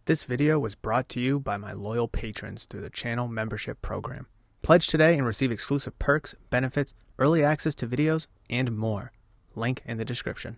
This video was brought to you by my loyal patrons through the channel membership program. Pledge today and receive exclusive perks, benefits, early access to videos, and more. Link in the description.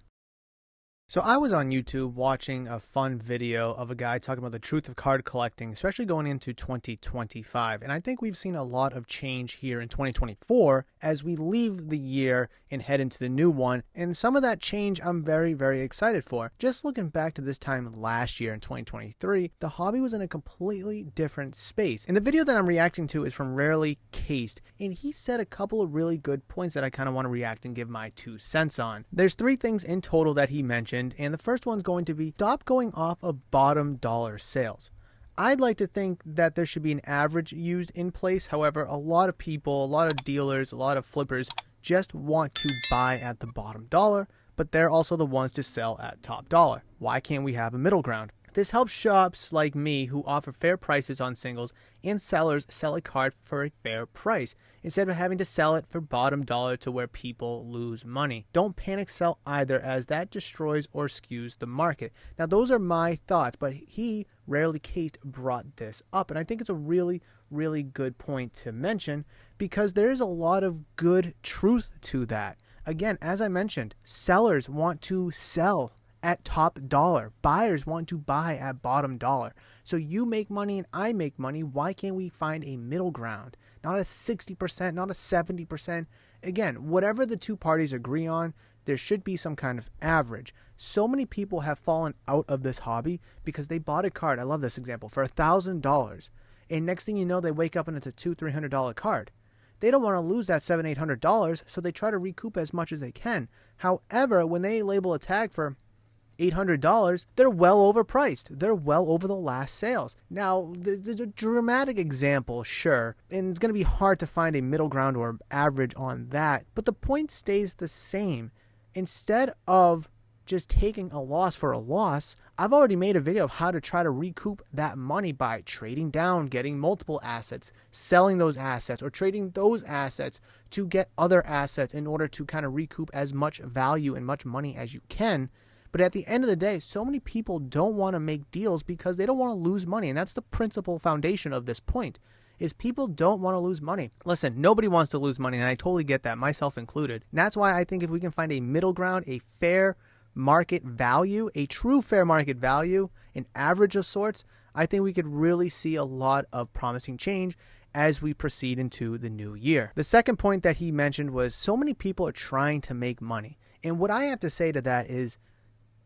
So I was on YouTube watching a fun video of a guy talking about the truth of card collecting, especially going into 2025. And I think we've seen a lot of change here in 2024 as we leave the year and head into the new one. And some of that change I'm very, very excited for. Just looking back to this time last year in 2023, the hobby was in a completely different space. And the video that I'm reacting to is from Rarely Cased. And he said a couple of really good points that I kind of want to react and give my 2 cents on. There's 3 things in total that he mentioned. And the first one's going to be stop going off of bottom dollar sales. I'd like to think that there should be an average used in place. However, a lot of people, a lot of dealers, a lot of flippers just want to buy at the bottom dollar, but they're also the ones to sell at top dollar. Why can't we have a middle ground? This helps shops like me who offer fair prices on singles and sellers sell a card for a fair price instead of having to sell it for bottom dollar to where people lose money. Don't panic sell either, as that destroys or skews the market. Now those are my thoughts, but he, Rarely Cased, brought this up, and I think it's a really good point to mention because there is a lot of good truth to that. Again, as I mentioned, sellers want to sell at top dollar. Buyers want to buy at bottom dollar. So you make money and I make money. Why can't we find a middle ground? Not a 60%, not a 70%. Again, whatever the two parties agree on, there should be some kind of average. So many people have fallen out of this hobby because they bought a card, I love this example, for $1,000. And next thing you know, they wake up and it's a $200-$300 card. They don't want to lose that $700-$800, so they try to recoup as much as they can. However, when they label a tag for $800, they're well overpriced. They're well over the last sales. Now, there's a dramatic example, sure, and it's going to be hard to find a middle ground or average on that, but the point stays the same. Instead of just taking a loss for a loss, I've already made a video of how to try to recoup that money by trading down, getting multiple assets, selling those assets, or trading those assets to get other assets in order to kind of recoup as much value and much money as you can. But at the end of the day, so many people don't want to make deals because they don't want to lose money. And that's the principal foundation of this point, is people don't want to lose money. Listen, nobody wants to lose money, and I totally get that, myself included. And that's why I think if we can find a middle ground, a fair market value, a true fair market value, an average of sorts, I think we could really see a lot of promising change as we proceed into the new year. The second point that he mentioned was so many people are trying to make money. And what I have to say to that is,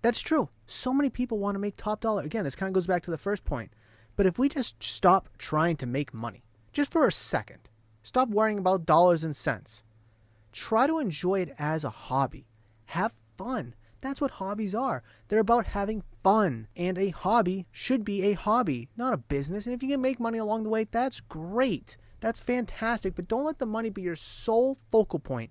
that's true. So many people want to make top dollar. Again, this kind of goes back to the first point. But if we just stop trying to make money, just for a second, stop worrying about dollars and cents. Try to enjoy it as a hobby. Have fun. That's what hobbies are. They're about having fun. And a hobby should be a hobby, not a business. And if you can make money along the way, that's great. That's fantastic. But don't let the money be your sole focal point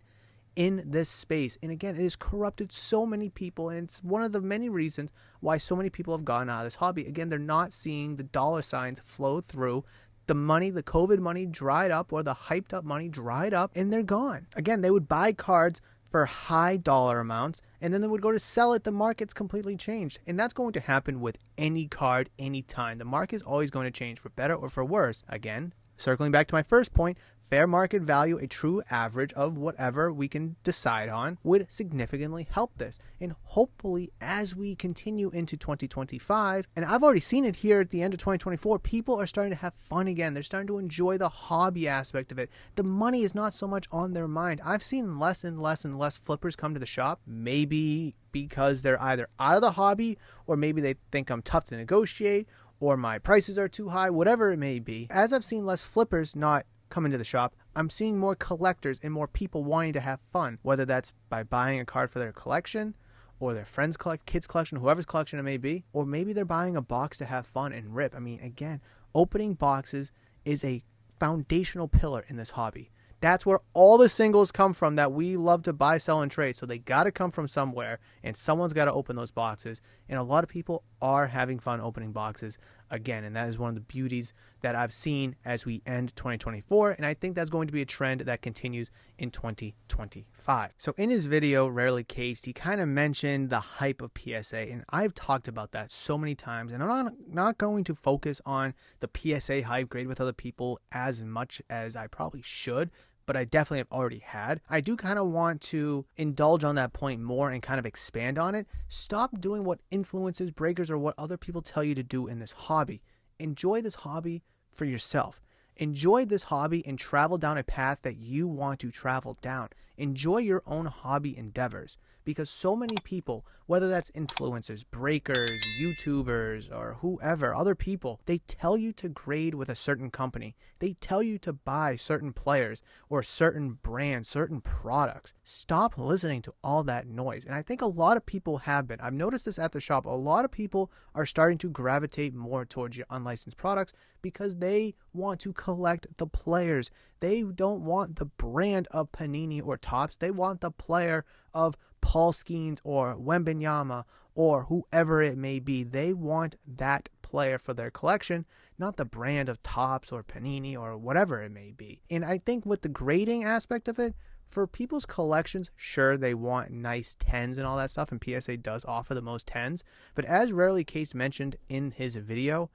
in this space. And again, it has corrupted so many people, and it's one of the many reasons why so many people have gone out of this hobby. Again, they're not seeing the dollar signs flow through. The money, the COVID money dried up, or the hyped up money dried up, and they're gone. Again, they would buy cards for high dollar amounts, and then they would go to sell it. The market's completely changed, and that's going to happen with any card, anytime. The market is always going to change for better or for worse. Again, circling back to my first point, fair market value, a true average of whatever we can decide on, would significantly help this. And hopefully, as we continue into 2025, and I've already seen it here at the end of 2024, people are starting to have fun again. They're starting to enjoy the hobby aspect of it. The money is not so much on their mind. I've seen less and less flippers come to the shop, maybe because they're either out of the hobby, or maybe they think I'm tough to negotiate, or my prices are too high, whatever it may be. As I've seen less flippers not come into the shop, I'm seeing more collectors and more people wanting to have fun, whether that's by buying a card for their collection or their friends' kids' collection, whoever's collection it may be, or maybe they're buying a box to have fun and rip. I mean, again, opening boxes is a foundational pillar in this hobby. That's where all the singles come from that we love to buy, sell, and trade. So they got to come from somewhere, and someone's got to open those boxes. And a lot of people are having fun opening boxes again. And that is one of the beauties that I've seen as we end 2024. And I think that's going to be a trend that continues in 2025. So in his video, Rarely Cased, he kind of mentioned the hype of PSA. And I've talked about that so many times. And I'm not going to focus on the PSA hype grade with other people as much as I probably should, but I definitely have already had. I do kind of want to indulge on that point more and kind of expand on it. Stop doing what influencers, breakers, or what other people tell you to do in this hobby. Enjoy this hobby for yourself. Enjoy this hobby and travel down a path that you want to travel down. Enjoy your own hobby endeavors, because so many people, whether that's influencers, breakers, YouTubers, or whoever, other people, they tell you to grade with a certain company. They tell you to buy certain players or certain brands, certain products. Stop listening to all that noise. And I think a lot of people have been. I've noticed this at the shop. A lot of people are starting to gravitate more towards your unlicensed products because they want to collect the players. They don't want the brand of Panini or Topps. They want the player of Paul Skeens or Wembenyama or whoever it may be. They want that player for their collection, not the brand of Topps or Panini or whatever it may be. And I think with the grading aspect of it, for people's collections, sure, they want nice 10s and all that stuff, and PSA does offer the most 10s. But as Rarely Cased mentioned in his video,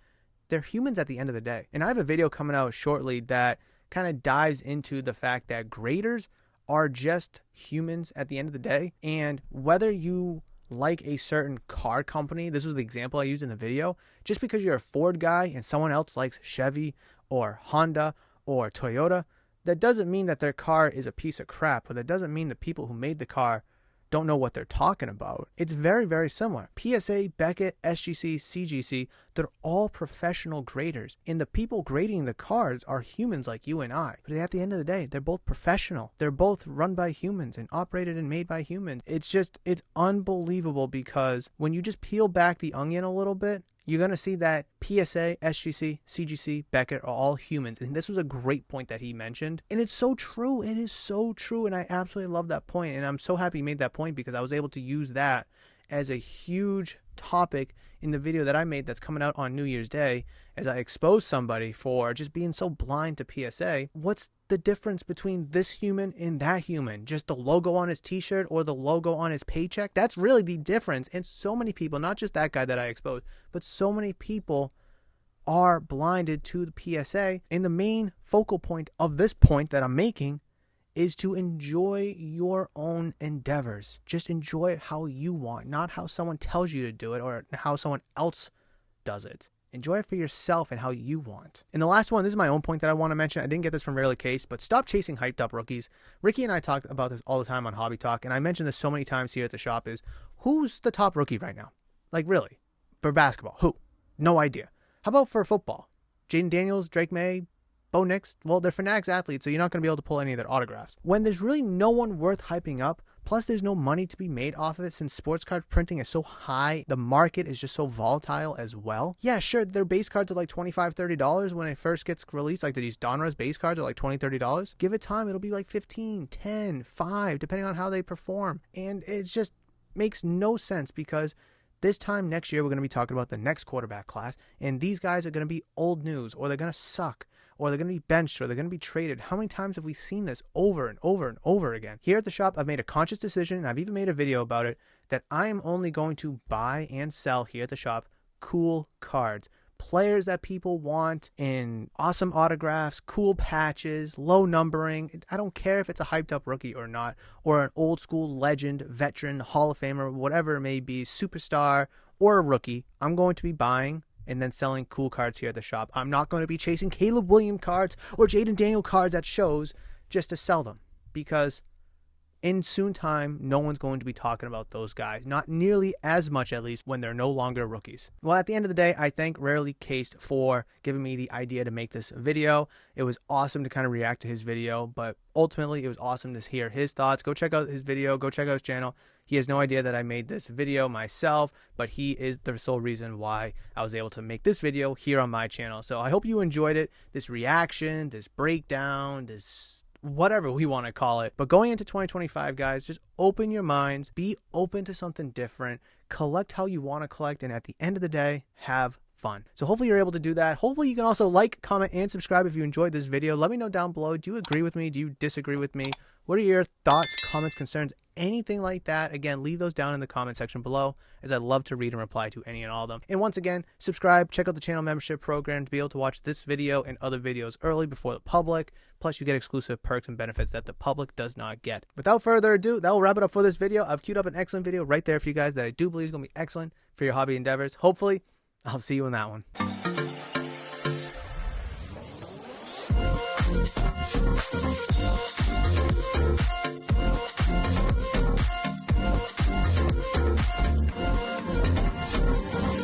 they're humans at the end of the day. And I have a video coming out shortly that kind of dives into the fact that graders are just humans at the end of the day. And whether you like a certain car company, this was the example I used in the video, just because you're a Ford guy and someone else likes Chevy or Honda or Toyota, that doesn't mean that their car is a piece of crap, or that doesn't mean the people who made the car don't know what they're talking about. It's very, very similar. PSA, Beckett, SGC, CGC, they're all professional graders. And the people grading the cards are humans like you and I. But at the end of the day, they're both professional. They're both run by humans and operated and made by humans. It's unbelievable, because when you just peel back the onion a little bit, you're going to see that PSA, SGC, CGC, Beckett are all humans. And this was a great point that he mentioned. And it's so true. It is so true. And I absolutely love that point. And I'm so happy he made that point, because I was able to use that as a huge topic in the video that I made that's coming out on New Year's Day, as I expose somebody for just being so blind to PSA. What's the difference between this human and that human? Just the logo on his t-shirt or the logo on his paycheck? That's really the difference. And so many people, not just that guy that I exposed, but so many people are blinded to the PSA. And the main focal point of this point that I'm making is to enjoy your own endeavors. Just enjoy it how you want, not how someone tells you to do it or how someone else does it. Enjoy it for yourself and how you want. And the last one, this is my own point that I want to mention. I didn't get this from Rarely Cased, but stop chasing hyped up rookies. Ricky and I talk about this all the time on Hobby Talk, and I mention this so many times here at the shop, is who's the top rookie right now? Like, really? For basketball, who? No idea. How about for football? Jaden Daniels, Drake May, Bo Nix? Well, they're Fanatics athletes, so you're not going to be able to pull any of their autographs. When there's really no one worth hyping up, plus there's no money to be made off of it since sports card printing is so high, the market is just so volatile as well. Yeah, sure, their base cards are like $25, $30 when it first gets released, like these Donruss base cards are like $20, $30. Give it time, it'll be like 15, 10, 5, depending on how they perform. And it just makes no sense, because this time next year, we're going to be talking about the next quarterback class, and these guys are going to be old news, or they're going to suck, or they're going to be benched, or they're going to be traded. How many times have we seen this over and over and over again? Here at the shop, I've made a conscious decision, and I've even made a video about it, that I am only going to buy and sell here at the shop cool cards. Players that people want in awesome autographs, cool patches, low numbering. I don't care if it's a hyped up rookie or not, or an old school legend, veteran, Hall of Famer, whatever it may be, superstar or a rookie. I'm going to be buying and then selling cool cards here at the shop. I'm not going to be chasing Caleb Williams cards or Jaden Daniel cards at shows just to sell them, because in soon time, no one's going to be talking about those guys. Not nearly as much, at least, when they're no longer rookies. Well, at the end of the day, I thank Rarely Cased for giving me the idea to make this video. It was awesome to kind of react to his video, but ultimately, it was awesome to hear his thoughts. Go check out his video. Go check out his channel. He has no idea that I made this video myself, but he is the sole reason why I was able to make this video here on my channel. So I hope you enjoyed it. This reaction, this breakdown, this whatever we want to call it. But going into 2025, guys, just open your minds, be open to something different, collect how you want to collect, and at the end of the day, have fun. So hopefully you're able to do that. Hopefully you can also like, comment, and subscribe if you enjoyed this video. Let me know down below. Do you agree with me? Do you disagree with me? What are your thoughts, comments, concerns, anything like that? Again, leave those down in the comment section below, as I love to read and reply to any and all of them. And once again, subscribe, check out the channel membership program to be able to watch this video and other videos early before the public. Plus, you get exclusive perks and benefits that the public does not get. Without further ado, that will wrap it up for this video. I've queued up an excellent video right there for you guys that I do believe is going to be excellent for your hobby endeavors. Hopefully, I'll see you in that one.